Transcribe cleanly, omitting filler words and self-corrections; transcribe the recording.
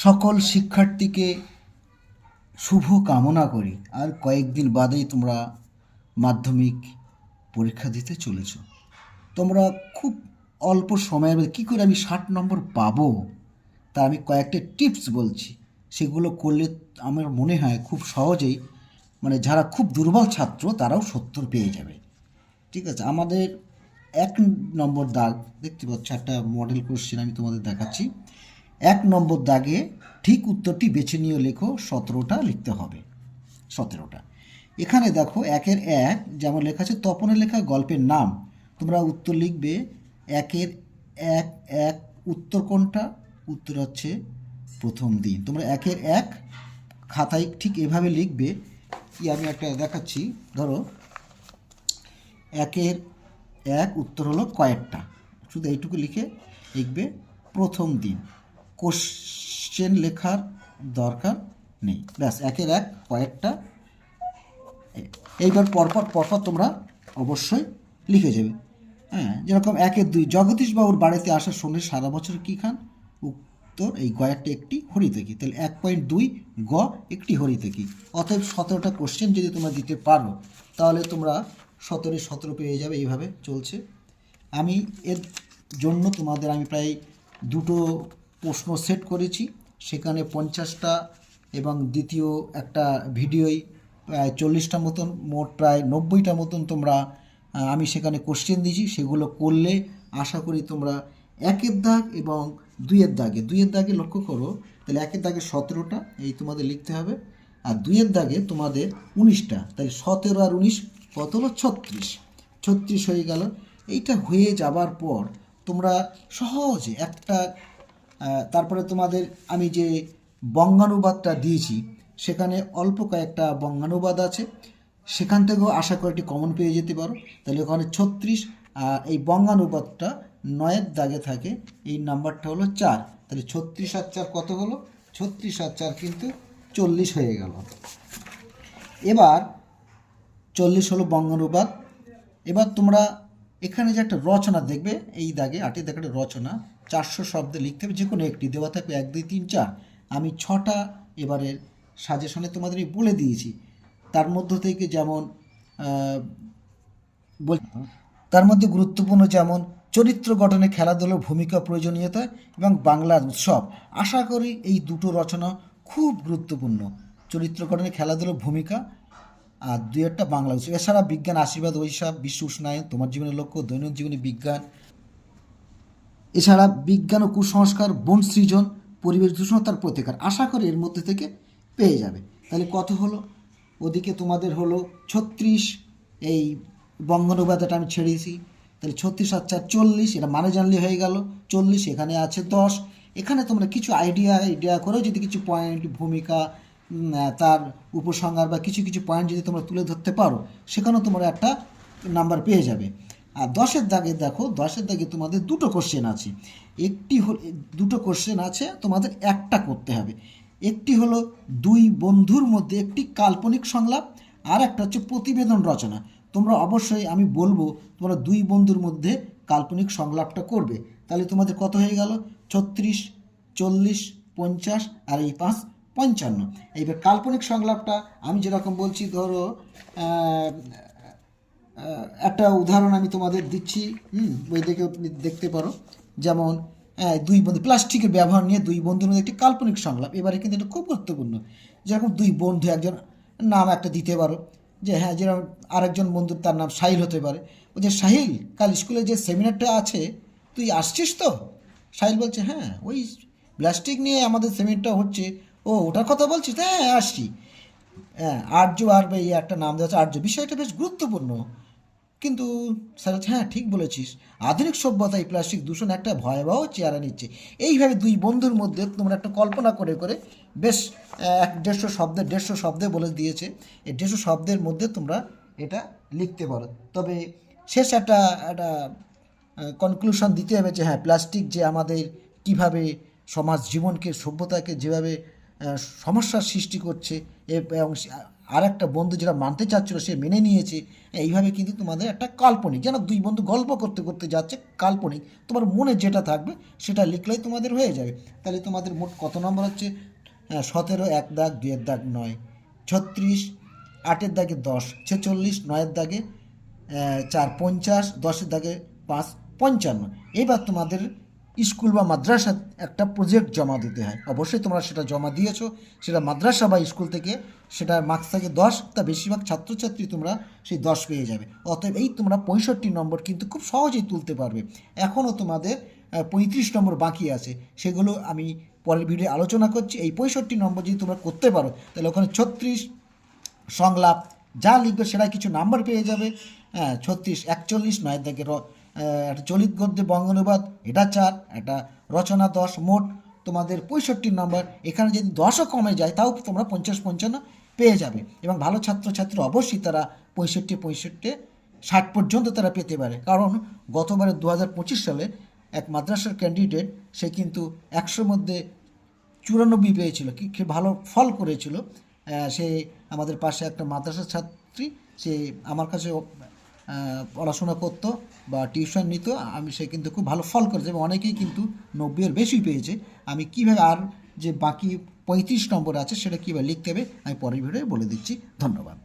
সকল শিক্ষার্থীকে শুভ কামনা করি। আর কয়েকদিন বাদেই তোমরা মাধ্যমিক পরীক্ষা দিতে চলেছ। তোমরা খুব অল্প সময়ের মধ্যে কী করে আমি 60 নম্বর পাবো তা আমি কয়েকটা টিপস বলছি। সেগুলো করলে আমার মনে হয় খুব সহজেই যারা খুব দুর্বল ছাত্র তারাও 70 পেয়ে যাবে। ঠিক আছে, আমাদের 1 নম্বর দাগ দেখতে পাচ্ছ, একটা মডেল কোশ্চেন আমি তোমাদের দেখাচ্ছি। 1 নম্বর দাগে ঠিক উত্তরটি বেছে নিয়ে লেখো। 17টা লিখতে হবে, 17টা। এখানে দেখো 1-এর 1 যেমন লেখা আছে তপনের লেখা গল্পের নাম। তোমরা উত্তর লিখবে 1-এর 1 উত্তর কোনটা? উত্তর হচ্ছে প্রথম দিন। তোমরা 1-এর 1 খাতায় ঠিক এভাবে লিখবে। কি আমি একটা দেখাচ্ছি, ধরো 1-এর 1 উত্তর হলো কয়েকটা, শুধু এইটুকু লিখে লিখবে প্রথম দিন। কোশ্চেন লেখার দরকার নেই, ব্যাস 1-এর 1 কয়েকটা। এইবার পরপর তোমরা অবশ্যই লিখে যাবে। হ্যাঁ, যেরকম 1-এর 2 জগদীশবাবুর বাড়িতে আসা শুনে সারা বছর কী খান? উত্তর এই গয়ারটা একটি হরিতকি। তাহলে 1.2 গ একটি হরিতকি। অতএব 17টা কোশ্চেন যদি তোমরা দিতে পারো তাহলে তোমরা 17 পেয়ে যাবে। এইভাবে চলছে। আমি এর জন্য তোমাদের প্রায় 2টো প্রশ্ন সেট করেছি, সেখানে 50টা এবং দ্বিতীয় একটা ভিডিওই প্রায় 40টা মতন, মোট প্রায় 90টা মতন তোমরা আমি সেখানে কোশ্চেন দিয়েছি। সেগুলো করলে আশা করি তোমরা 1-এর দাগ এবং 2-এর দাগে লক্ষ্য করো। তাহলে 1-এর দাগে 17টা এই তোমাদের লিখতে হবে, আর 2-এর দাগে তোমাদের 19টা। তাহলে 17 আর 19 কত হলো? 36 হয়ে গেল। এইটা হয়ে যাবার পর তোমরা সহজে একটা তারপরে তোমাদের আমি যে বঙ্গানুবাদটা দিয়েছি সেখানে অল্প কয়েকটা বঙ্গানুবাদ আছে, সেখান থেকেও আশা করি একটি কমন পেয়ে যেতে পারো। তাহলে ওখানে 36 আর এই বঙ্গানুবাদটা 9-এর দাগে থাকে, এই নাম্বারটা হলো 4। তাহলে 36 আর 4 কত হলো? 36 আর 4 কিন্তু 40 হয়ে গেল। এবার 40 হলো বঙ্গানুবাদ। এবার তোমরা এখানে যে একটা রচনা দেখবে, এই দাগে 8-এর দাগে একটা রচনা 400 শব্দে লিখতে হবে, যে কোনো একটি দেওয়া থাকবে 1, 2, 3, 4। আমি 6টা এবারের সাজেশনে তোমাদের বলে দিয়েছি। তার মধ্য থেকে যেমন তার মধ্যে গুরুত্বপূর্ণ যেমন চরিত্র গঠনে খেলাধুলার ভূমিকা, প্রয়োজনীয়তা এবং বাংলার উৎসব। আশা করি এই দুটো রচনা খুব গুরুত্বপূর্ণ। চরিত্র গঠনে খেলাধুলার ভূমিকা আর 2-একটা বাংলা উৎসব। এছাড়া বিজ্ঞান, আশীর্বাদ, অভিশাপ, বিশ্ব উষ্ণায়ন, তোমার জীবনের লক্ষ্য, দৈনন্দিন জীবনে বিজ্ঞান, এছাড়া বিজ্ঞান ও কুসংস্কার, বন সৃজন, পরিবেশ দূষণ, তার প্রতিকার। আশা করি এর মধ্যে থেকে পেয়ে যাবে। তাহলে কত হলো? ওদিকে তোমাদের হলো 36, এই বঙ্গানুবাদটা আমি ছেড়েছি। তাহলে 36 আর 4 40, এটা মানে জানলে হয়ে গেল 40। এখানে আছে 10। এখানে তোমরা কিছু আইডিয়া করেও যদি কিছু পয়েন্ট, ভূমিকা, তার উপসংহার বা কিছু পয়েন্ট যদি তোমরা তুলে ধরতে পারো, সেখানেও তোমরা একটা নাম্বার পেয়ে যাবে। আর 10-এর দাগে দেখো, 10-এর দাগে তোমাদের 2টো কোশ্চেন আছে। দুটো কোশ্চেন আছে, তোমাদের একটা করতে হবে। একটি হলো 2 বন্ধুর মধ্যে একটি কাল্পনিক সংলাপ, আর একটা হচ্ছে প্রতিবেদন রচনা। তোমরা অবশ্যই আমি বলবো তোমরা 2 বন্ধুর মধ্যে কাল্পনিক সংলাপটা করবে। তাহলে তোমাদের কত হয়ে গেল? 36, 40, 50 আর এই 5, 55। এইবার কাল্পনিক সংলাপটা আমি যেরকম বলছি, ধরো একটা উদাহরণ আমি তোমাদের দিচ্ছি, বই দেখে দেখতে পারো। যেমন 2 বন্ধু প্লাস্টিকের ব্যবহার নিয়ে 2 বন্ধুর মধ্যে একটি কাল্পনিক সংলাপ। এবারে কিন্তু এটা খুব গুরুত্বপূর্ণ। যেরকম 2 বন্ধু, একজন নাম একটা দিতে পারো, যে হ্যাঁ, যেরকম আরেকজন বন্ধুর তার নাম সাহিল হতে পারে। ও যে সাহিল, কাল স্কুলে যে সেমিনারটা আছে তুই আসছিস তো? সাহিল বলছে হ্যাঁ, ওই প্লাস্টিক নিয়ে আমাদের সেমিনারটা হচ্ছে। ও ওটার কথা বলছিস? হ্যাঁ আসছি। হ্যাঁ, আর্য আর এই একটা নাম দেওয়া আছে আর্য। বিষয়টা বেশ গুরুত্বপূর্ণ। কিন্তু স্যার হচ্ছে হ্যাঁ ঠিক বলেছিস, আধুনিক সভ্যতায় প্লাস্টিক দূষণ একটা ভয়াবহ চেহারা নিচ্ছে। এইভাবে 2 বন্ধুর মধ্যে তোমরা একটা কল্পনা করে বেশ 150 শব্দে বলে দিয়েছে। এই 150 শব্দের মধ্যে তোমরা এটা লিখতে পারো। তবে শেষ একটা কনক্লুশন দিতে হবে যে হ্যাঁ, প্লাস্টিক যে আমাদের কিভাবে সমাজ জীবনকে, সভ্যতাকে যেভাবে সমস্যার সৃষ্টি করছে, এবং আর একটা বন্ধু যেটা মানতে চাচ্ছিল সে মেনে নিয়েছে, এইভাবে কিন্তু তোমাদের একটা কাল্পনিক, যেন দুই বন্ধু গল্প করতে করতে যাচ্ছে, কাল্পনিক তোমার মনে যেটা থাকবে সেটা লিখলেই তোমাদের হয়ে যাবে। তাহলে তোমাদের মোট কত নম্বর হচ্ছে? 17 এক দাগ, 2 দাগ 9, 36, 8 দাগে 10, 46, 9 দাগে 4, 50, 10 দাগে 5, 55। এবার তোমাদের স্কুল বা মাদ্রাসা একটা প্রজেক্ট জমা দিতে হয়, অবশ্যই তোমরা সেটা জমা দিয়েছো, সেটা মাদ্রাসা বা স্কুল থেকে সেটার মার্কস থাকে 10, তা বেশিরভাগ ছাত্রছাত্রী তোমরা সেই 10 পেয়ে যাবে। অতএব এই তোমরা 65 নম্বর কিন্তু খুব সহজেই তুলতে পারবে। এখনও তোমাদের 35 নম্বর বাকি আছে, সেগুলো আমি পরের ভিডিও আলোচনা করছি। এই 65 নম্বর যদি তোমরা করতে পারো তাহলে ওখানে 36 সংলাপ যা লিখবে সেটা কিছু নাম্বার পেয়ে যাবে। 36, 41, 9 দাগে একটা চলিত গদ্যে বঙ্গানুবাদ এটা 4, একটা রচনা 10, মোট তোমাদের 65 নম্বর। এখানে যদি 10ও কমে যায় তাও তোমরা 50, 55 পেয়ে যাবে। এবং ভালো ছাত্রছাত্রী অবশ্যই তারা 65, 60 পর্যন্ত তারা পেতে পারে, কারণ গতবারে 2025 সালে এক মাদ্রাসার ক্যান্ডিডেট সে কিন্তু 100-র মধ্যে 94 পেয়েছিল, কি ভালো ফল করেছিল। সে আমাদের পাশে একটা মাদ্রাসার ছাত্রী, সে আমার কাছে পড়াশোনা করতো বা টিউশন নিত, সে কিন্তু খুব ভালো ফল করেছে এবং অনেকেই কিন্তু 90-এর বেশি পেয়েছে। আমি কীভাবে আর যে বাকি 35 নম্বর আছে সেটা কীভাবে লিখতে হবে আমি পরের ভিডিওয়ে বলে দিচ্ছি। ধন্যবাদ।